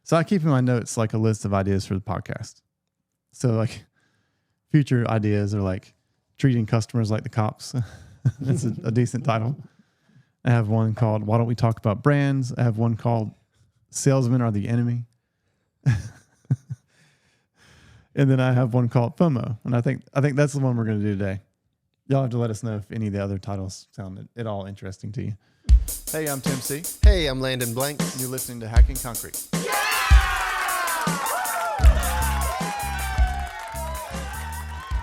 So I keep in my notes like a list of ideas for the podcast. So like future ideas are like treating customers like the cops. That's a decent title. I have one called Why Don't We Talk About Brands? I have one called Salesmen Are the Enemy. And then I have one called FOMO. And I think that's the one we're going to do today. Y'all have to let us know if any of the other titles sound at all interesting to you. Hey, I'm Tim C. Hey, I'm Landon Blank. You're listening to Hacking Concrete.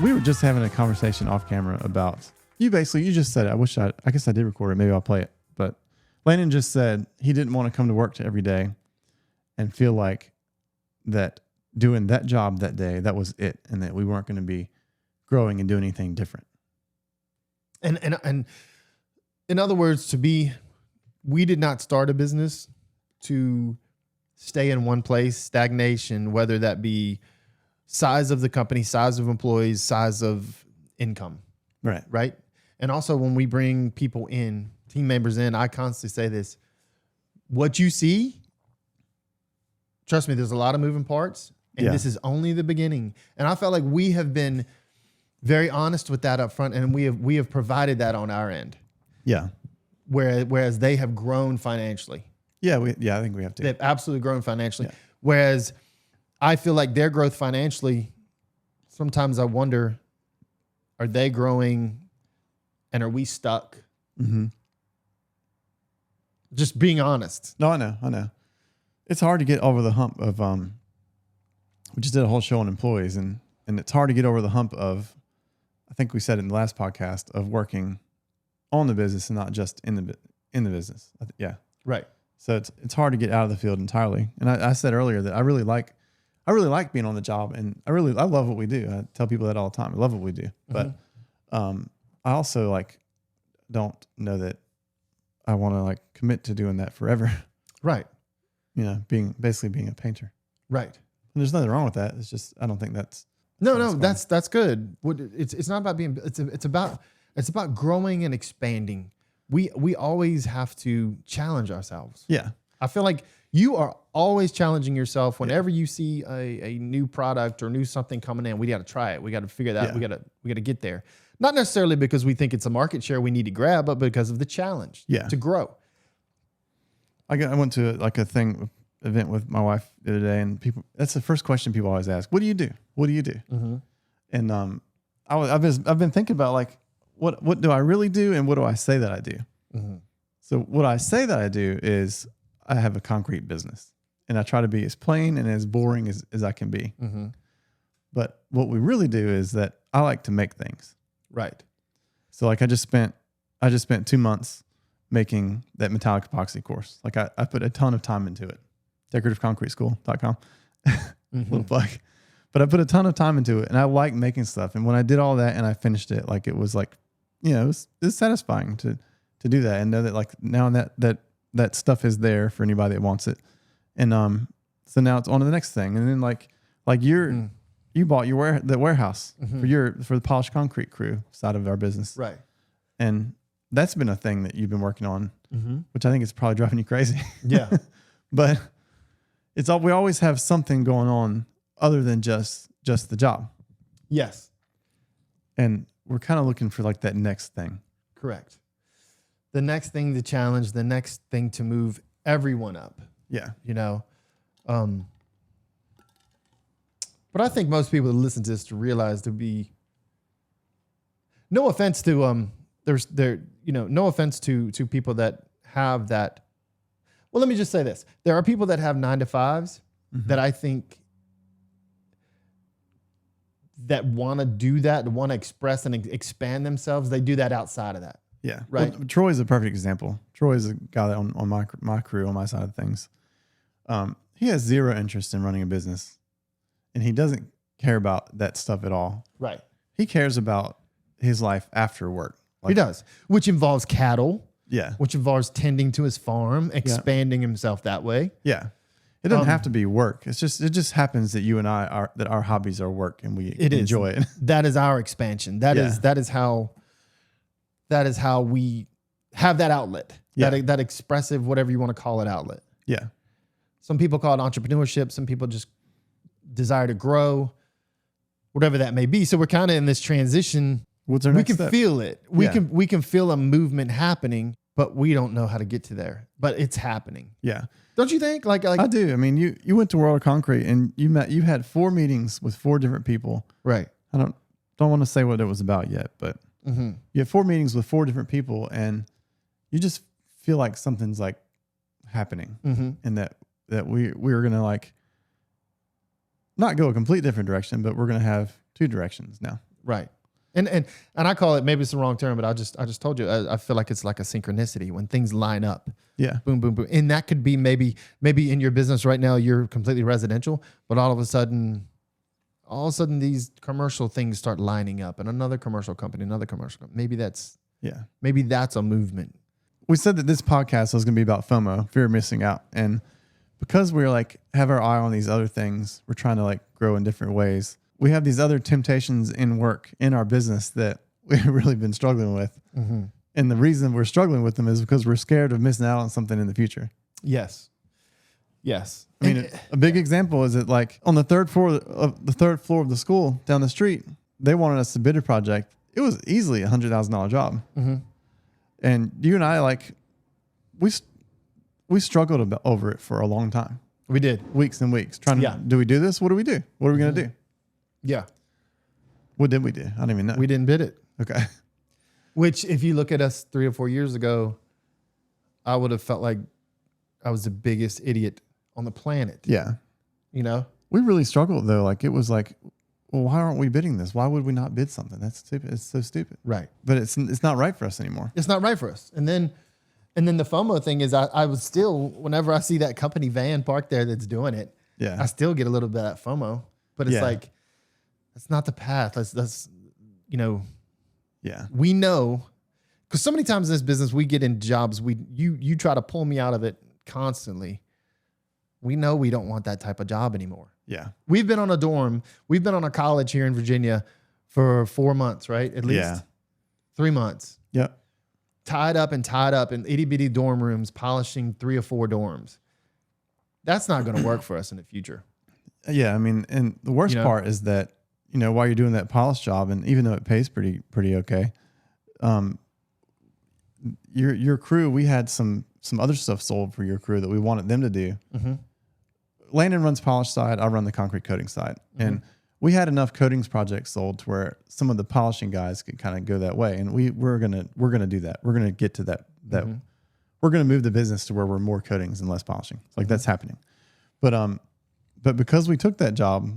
We were just having a conversation off camera about you just said it. I guess I did record it. Maybe I'll play it. But Landon just said he didn't want to come to work every day and feel like that doing that job that day, that was it. And that we weren't going to be growing and doing anything different. And in other words, we did not start a business to stay in one place, stagnation, whether that be size of the company, size of employees, size of income. Right. And also when we bring people in, team members in, I constantly say this, what you see, trust me, there's a lot of moving parts and this is only the beginning. And I felt like we have been very honest with that up front and we have provided that on our end. Yeah. Whereas they have grown financially. Yeah. I think we have to. They've absolutely grown financially. Yeah. Whereas I feel like their growth financially, sometimes I wonder, are they growing and are we stuck? Mm-hmm. Just being honest. No, I know. It's hard to get over the hump of, we just did a whole show on employees and it's hard to get over the hump of, I think we said it in the last podcast, of working on the business and not just in the business. Yeah. Right. So it's hard to get out of the field entirely. And I said earlier that I really like being on the job and I love what we do. I tell people that all the time. I love what we do. But I also don't know that I want to commit to doing that forever. Right. Being a painter. Right. And there's nothing wrong with that. It's just I don't think that's that's good. It's not about being it's about growing and expanding. We always have to challenge ourselves. Yeah. I feel like you are always challenging yourself whenever you see a new product or new something coming in. We got to try it. We got to figure that out. We got to get there. Not necessarily because we think it's a market share we need to grab, but because of the challenge to grow. I went to event with my wife the other day, and that's the first question people always ask. What do you do? What do you do? Mm-hmm. And I've been thinking about what do I really do and what do I say that I do? Mm-hmm. So what I say that I do is I have a concrete business and I try to be as plain and as boring as I can be. Mm-hmm. But what we really do is that I like to make things. Right. So I just spent 2 months making that metallic epoxy course. I put a ton of time into it. DecorativeConcreteSchool.com. Little plug. But I put a ton of time into it and I like making stuff. And when I did all that and I finished it, it was it was satisfying to do that and know that now that stuff is there for anybody that wants it. And so now it's on to the next thing. And then you bought the warehouse for the polished concrete crew side of our business. Right. And that's been a thing that you've been working on, which I think is probably driving you crazy. Yeah. But we always have something going on other than just the job. Yes. And we're kind of looking for that next thing. Correct. The next thing to challenge, the next thing to move everyone up. Yeah. But I think most people that listen to this to realize to be no offense to no offense to people that have that. Well, let me just say this. There are people that have 9-to-5s that I think that want to do that, want to express and expand themselves. They do that outside of that. Yeah. Right. Well, Troy's a perfect example. Troy is a guy that on my crew, on my side of things. He has zero interest in running a business and he doesn't care about that stuff at all. Right. He cares about his life after work. He does, which involves cattle. Yeah. Which involves tending to his farm, expanding himself that way. Yeah. It doesn't have to be work. It just happens that you and that our hobbies are work and we enjoy it. That is our expansion. That is how we have that outlet. Yeah. That expressive, whatever you want to call it, outlet. Yeah. Some people call it entrepreneurship. Some people just desire to grow, whatever that may be. So we're kind of in this transition. What's our We next can step? feel it. We can feel a movement happening, but we don't know how to get to there. But it's happening. Yeah. Don't you think? Like I do. I mean, you went to World of Concrete and you had 4 meetings with 4 different people. right. I don't want to say what it was about yet, but Mm-hmm. you had 4 meetings with 4 different people and you just feel like something's like happening Mm-hmm. and that we're going to like not go a complete different direction, but we're going to have 2 directions now. Right. And I call it, maybe it's the wrong term, but I just told you, I feel like it's like a synchronicity when things line up. Yeah. Boom, boom, boom. And that could be maybe in your business right now, you're completely residential, but all of a sudden these commercial things start lining up and another commercial company. Maybe that's a movement. We said that this podcast was going to be about FOMO, fear of missing out. And because we're like, have our eye on these other things, we're trying to like grow in different ways. We have these other temptations in work, in our business that we've really been struggling with. Mm-hmm. And the reason we're struggling with them is because we're scared of missing out on something in the future. Yes. I mean, a big example is that like on the third floor of the school down the street, they wanted us to bid a project. It was easily $100,000 job. Mm-hmm. And you and I, like, we struggled over it for a long time. We did. Weeks and weeks trying to, do we do this? What do we do? What are we going to do? Yeah. What did we do? I don't even know. We didn't bid it. Okay. Which, if you look at us 3 or 4 years ago, I would have felt like I was the biggest idiot on the planet. Yeah. You know? We really struggled though. Like it was like, well, why aren't we bidding this? Why would we not bid something? That's stupid. It's so stupid. Right. But it's not right for us anymore. It's not right for us. And then the FOMO thing is I was still, whenever I see that company van parked there that's doing it, I still get a little bit of that FOMO. But it's like, that's not the path. That's we know, because so many times in this business, we get in jobs, you try to pull me out of it constantly. We know we don't want that type of job anymore. Yeah. We've been on a dorm. We've been on a college here in Virginia for 4 months, right? At least 3 months. Yep. Tied up in itty bitty dorm rooms, polishing 3 or 4 dorms. That's not going to work for us in the future. Yeah. I mean, and the worst part is that, while you're doing that polish job, and even though it pays pretty okay, your crew, we had some other stuff sold for your crew that we wanted them to do. Mm-hmm. Landon runs polish side. I run the concrete coating side. Mm-hmm. And we had enough coatings projects sold to where some of the polishing guys could kind of go that way. And we're going to do that. We're going to get to that mm-hmm. We're going to move the business to where we're more coatings and less polishing. Like that's happening. But because we took that job,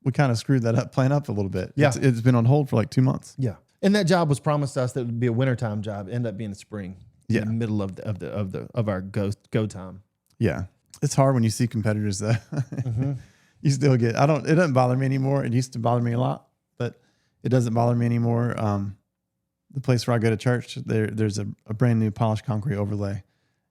we kind of screwed that plan up a little bit. Yeah. It's been on hold for like 2 months. Yeah. And that job was promised us that it would be a wintertime job, end up being the spring. Yeah. In the middle of our go time. Yeah. It's hard when you see competitors though. Mm-hmm. You still get, it doesn't bother me anymore. It used to bother me a lot, but it doesn't bother me anymore. The place where I go to church, there's a brand new polished concrete overlay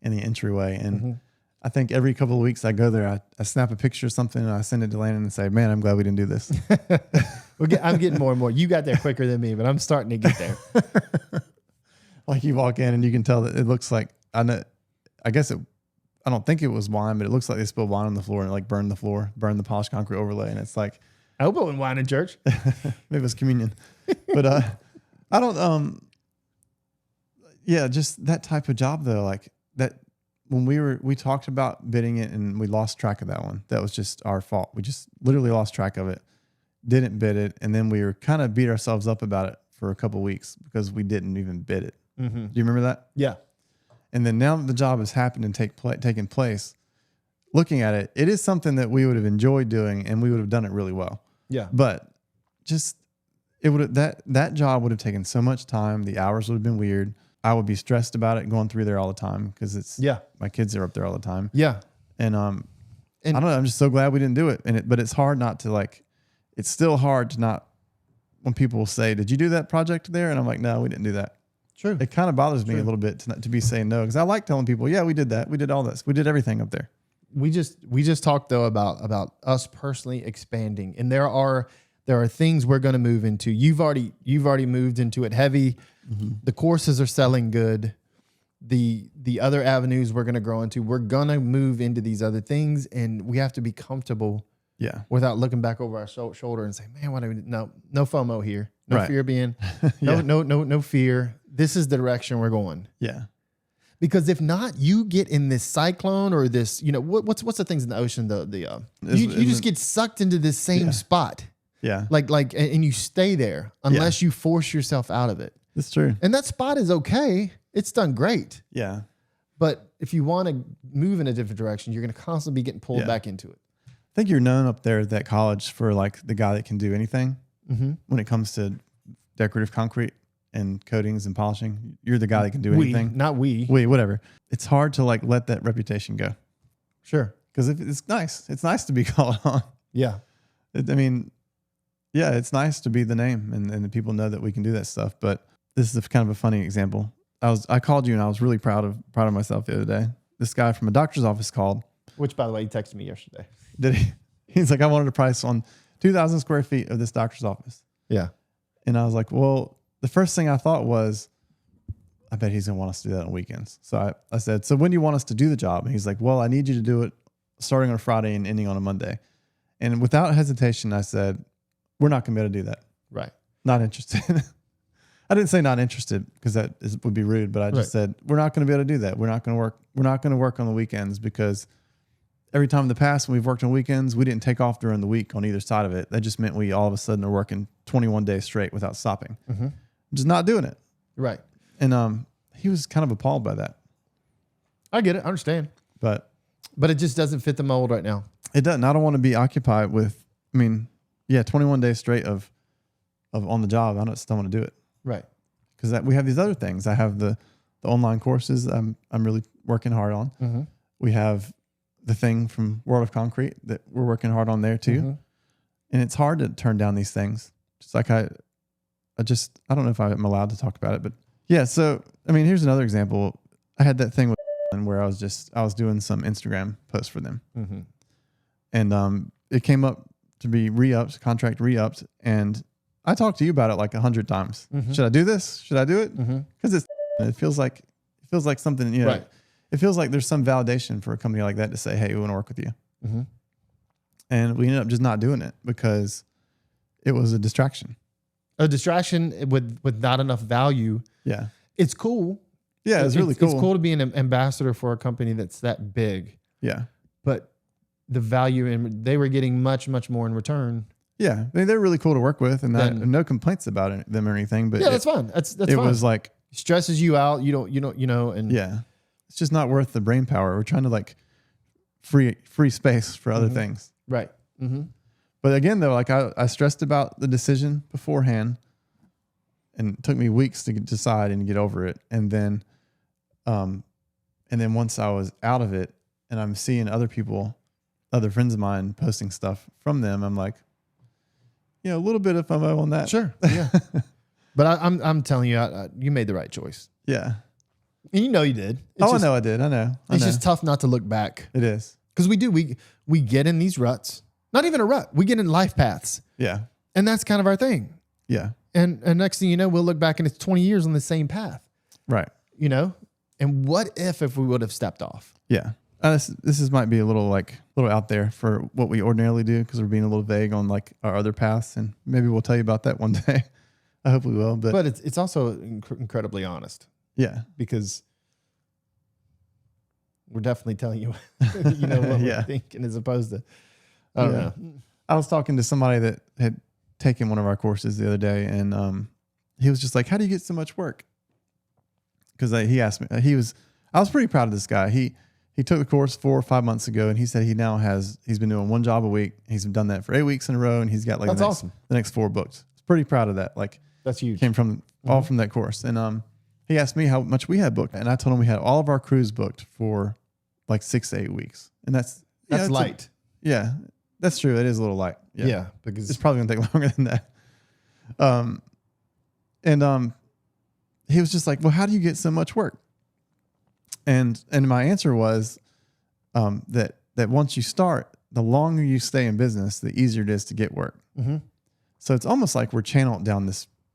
in the entryway. And I think every couple of weeks I go there, I snap a picture of something and I send it to Landon and say, man, I'm glad we didn't do this. I'm getting more and more. You got there quicker than me, but I'm starting to get there. Like you walk in and you can tell that it looks like, I don't think it was wine, but it looks like they spilled wine on the floor and like burned the polished concrete overlay. And it's like, I hope it wasn't wine in church. Maybe it was communion, but I don't, just that type of job though, like that when we talked about bidding it and we lost track of that one, that was just our fault. We just literally lost track of it, didn't bid it. And then we were kind of beat ourselves up about it for a couple of weeks because we didn't even bid it. Mm-hmm. Do you remember that? Yeah. And then now that the job has happened and taken place, looking at it, it is something that we would have enjoyed doing and we would have done it really well. Yeah. But just that job would have taken so much time. The hours would have been weird. I would be stressed about it going through there all the time because my kids are up there all the time. Yeah. And I don't know. I'm just so glad we didn't do it. But it's hard not to it's still hard to not, when people say, did you do that project there? And I'm like, no, we didn't do that. True. It kind of bothers me a little bit to be saying no, because I like telling people, yeah, we did that. We did all this. We did everything up there. We just talked though about us personally expanding, and there are things we're going to move into. You've already moved into it heavy. Mm-hmm. The courses are selling good. the other avenues we're going to grow into. We're going to move into these other things, and we have to be comfortable without looking back over our shoulder and say, man, what do we, no FOMO here. No fear being, no fear. This is the direction we're going. Yeah. Because if not, you get in this cyclone or this, what's the things in the ocean? You just get sucked into this same spot. Yeah. And you stay there unless you force yourself out of it. That's true. And that spot is okay. It's done great. Yeah. But if you want to move in a different direction, you're going to constantly be getting pulled back into it. I think you're known up there at that college for like the guy that can do anything when it comes to decorative concrete and coatings and polishing. You're the guy that can do anything. Not we. Whatever. It's hard to like let that reputation go. Sure. Because it's nice. It's nice to be called on. Yeah. It's nice to be the name and the people know that we can do that stuff. But this is kind of a funny example. I called you and I was really proud of myself the other day. This guy from a doctor's office called. Which, by the way, he texted me yesterday. Did he? He's like, I wanted a price on 2,000 square feet of this doctor's office. Yeah. And I was like, well, the first thing I thought was, I bet he's going to want us to do that on weekends. So I said, so when do you want us to do the job? And he's like, well, I need you to do it starting on a Friday and ending on a Monday. And without hesitation, I said, we're not going to be able to do that. Right. Not interested. I didn't say not interested because would be rude, but I just said, we're not going to be able to do that. We're not going to work. We're not going to work on the weekends because every time in the past when we've worked on weekends, we didn't take off during the week on either side of it. That just meant we all of a sudden are working 21 days straight without stopping. Just not doing it. Right. And he was kind of appalled by that. I get it. I understand. But it just doesn't fit the mold right now. It doesn't. I don't want to be occupied with, 21 days straight of on the job. I still want to do it. Right. Because we have these other things. I have the online courses I'm really working hard on. We have the thing from World of Concrete that we're working hard on there too. And it's hard to turn down these things. Just like I don't know if I'm allowed to talk about it, but yeah. So, here's another example. I had that thing with where I was doing some Instagram posts for them. And it came up to be re-upped, contract re-upped. And I talked to you about it like 100 times. Should I do this? Should I do it? Because it feels like something, right. It feels like there's some validation for a company like that to say, hey, we want to work with you. And we ended up just not doing it because it was a distraction. A distraction with not enough value. Yeah. It's cool. Yeah, it's really cool. It's cool to be an ambassador for a company that's that big. Yeah. But the value, they were getting much, much more in return. Yeah. They're really cool to work with and no complaints about them or anything. But yeah, that's fun. That's fun. It was like. Stresses you out. You don't, and yeah. It's just not worth the brain power. We're trying to like free space for other things. Right. But again, though, like I stressed about the decision beforehand and it took me weeks to decide and get over it. And then once I was out of it and I'm seeing other friends of mine posting stuff from them, I'm like, a little bit of FOMO on that. Sure. Yeah. But I'm telling you, you made the right choice. Yeah. And you did. I know I did. I know. It's just tough not to look back. It is. Because we do. We get in these ruts. Not even a rut. We get in life paths. Yeah. And that's kind of our thing. Yeah. And next thing you know, we'll look back and it's 20 years on the same path. Right. And what if we would have stepped off? Yeah. This might be a little out there for what we ordinarily do because we're being a little vague on like our other paths, and maybe we'll tell you about that one day. I hope we will. But it's also incredibly honest. Yeah. Because we're definitely telling you, what we're thinking as opposed to, I don't know. I was talking to somebody that had taken one of our courses the other day, and he was just like, how do you get so much work? Because he asked me, I was pretty proud of this guy. He took the course 4 or 5 months ago, and he said he's been doing one job a week. He's done that for 8 weeks in a row, and he's got like the next 4 booked. I was pretty proud of that. Like that's huge. Came from all from that course. And he asked me how much we had booked, and I told him we had all of our crews booked for like 6 to 8 weeks, and that's light. That's true. It is a little light. Yeah, because it's probably gonna take longer than that. He was just like, well, how do you get so much work? And my answer was that once you start, the longer you stay in business, the easier it is to get work. So it's almost like we're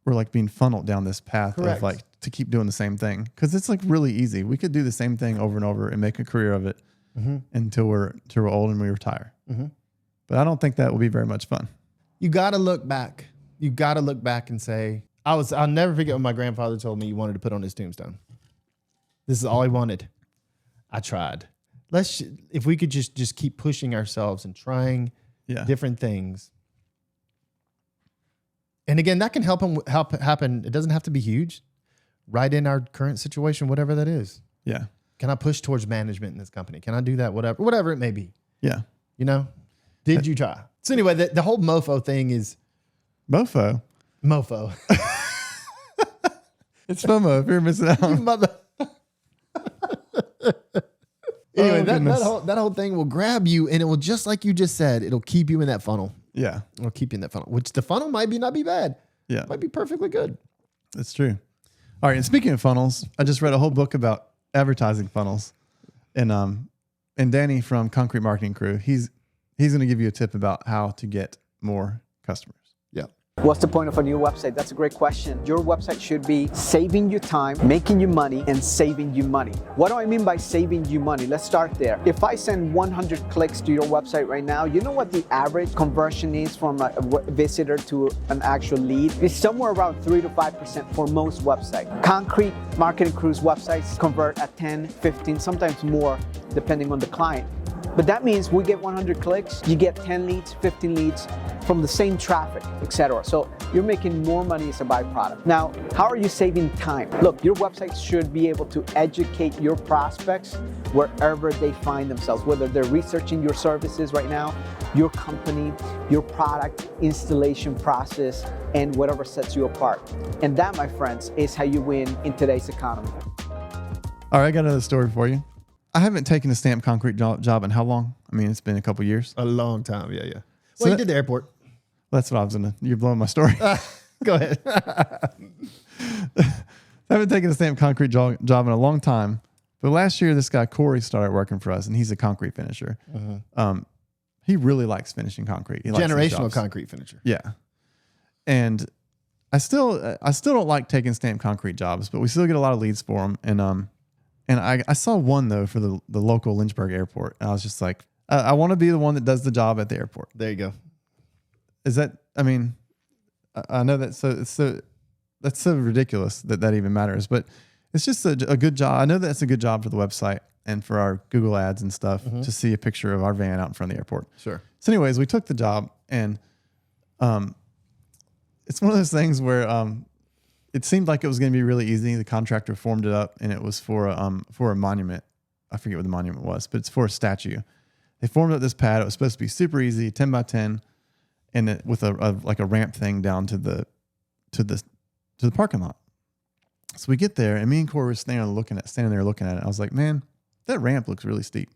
like being funneled down this path of like to keep doing the same thing because it's like really easy. We could do the same thing over and over and make a career of it until we're old and we retire. But I don't think that will be very much fun. You got to look back. You got to look back and say, I'll never forget when my grandfather told me he wanted to put on his tombstone. This is all he wanted. I tried. If we could just keep pushing ourselves and trying different things. And again, that can help happen. It doesn't have to be huge. Right in our current situation, whatever that is. Yeah. Can I push towards management in this company? Can I do that? Whatever it may be. Yeah. You know? Did you try? So anyway, the whole mofo thing is Mofo. It's FOMO if you're missing out. Anyway, that whole thing will grab you, and it will, just like you just said, it'll keep you in that funnel. Yeah. It'll keep you in that funnel, which the funnel might not be bad. Yeah. It might be perfectly good. That's true. All right. And speaking of funnels, I just read a whole book about advertising funnels. And Danny from Concrete Marketing Crew, he's going to give you a tip about how to get more customers. Yeah. What's the point of a new website? That's a great question. Your website should be saving you time, making you money, and saving you money. What do I mean by saving you money? Let's start there. If I send 100 clicks to your website right now, you know what the average conversion is from a visitor to an actual lead? It's somewhere around 3 to 5% for most websites. Concrete Marketing Crew's websites convert at 10, 15, sometimes more, depending on the client. But that means we get 100 clicks, you get 10 leads, 15 leads from the same traffic, etc. So you're making more money as a byproduct. Now, how are you saving time? Look, your website should be able to educate your prospects wherever they find themselves, whether they're researching your services right now, your company, your product, installation process, and whatever sets you apart. And that, my friends, is how you win in today's economy. All right, I got another story for you. I haven't taken a stamped concrete job in how long? I mean, it's been a couple years. A long time. Yeah. So Well, you did the airport. That's what I was going to, you're blowing my story. Go ahead. I haven't taken a stamped concrete job in a long time. But last year, this guy, Corey, started working for us, and he's a concrete finisher. He really likes finishing concrete. He likes Generational concrete finisher. Yeah. And I still don't like taking stamped concrete jobs, but we still get a lot of leads for them. And I saw one, though, for the local Lynchburg airport. And I was just like, I want to be the one that does the job at the airport. There you go. Is that, I mean, I know that's so ridiculous that even matters, but it's just a good job. I know that's a good job for the website and for our Google ads and stuff to see a picture of our van out in front of the airport. Sure. So anyways, we took the job, and it's one of those things where it seemed like it was going to be really easy. The contractor formed it up, and it was for a monument. I forget what the monument was, but it's for a statue. They formed up this pad. It was supposed to be super easy, 10 by 10, and with a ramp thing down to the parking lot. So we get there, and me and Corey were standing there looking at it. I was like, man, that ramp looks really steep.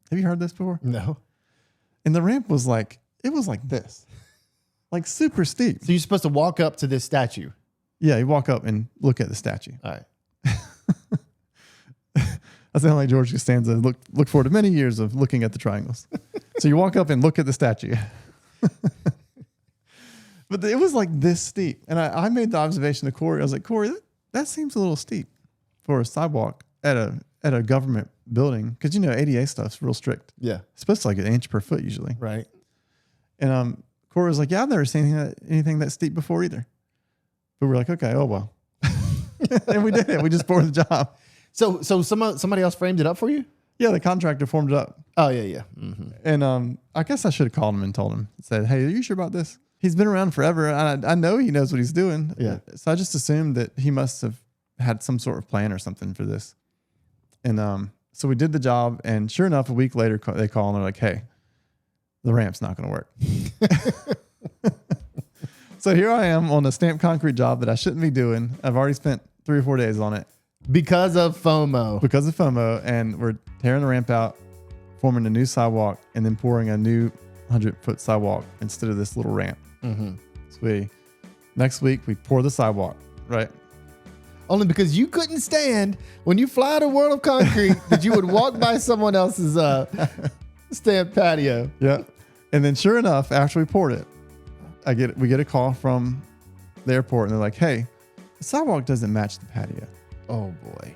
Have you heard this before? No. And the ramp was like this, like super steep. So you're supposed to walk up to this statue. Yeah, you walk up and look at the statue. All right. I sound like George Costanza. Look forward to many years of looking at the triangles. So you walk up and look at the statue. But it was like this steep. And I made the observation to Corey. I was like, Corey, that seems a little steep for a sidewalk at a government building. Because, ADA stuff's real strict. Yeah. It's supposed to like an inch per foot usually. Right. And Corey was like, yeah, I've never seen anything that steep before either. But we're like, okay, oh, well. And we did it. We just poured the job. So somebody else framed it up for you? Yeah, the contractor formed it up. Oh, yeah. Mm-hmm. And I guess I should have called him and told him. Said, hey, are you sure about this? He's been around forever. I know he knows what he's doing. Yeah. So I just assumed that he must have had some sort of plan or something for this. And so we did the job. And sure enough, a week later, they call and they're like, hey, the ramp's not going to work. So here I am on a stamped concrete job that I shouldn't be doing. I've already spent 3 or 4 days on it. Because of FOMO. And we're tearing the ramp out, forming a new sidewalk, and then pouring a new 100-foot sidewalk instead of this little ramp. Mm-hmm. So next week, we pour the sidewalk, right? Only because you couldn't stand when you fly to World of Concrete that you would walk by someone else's stamped patio. Yeah. And then sure enough, after we poured it, we get a call from the airport, and they're like, hey, The sidewalk doesn't match the patio. Oh boy.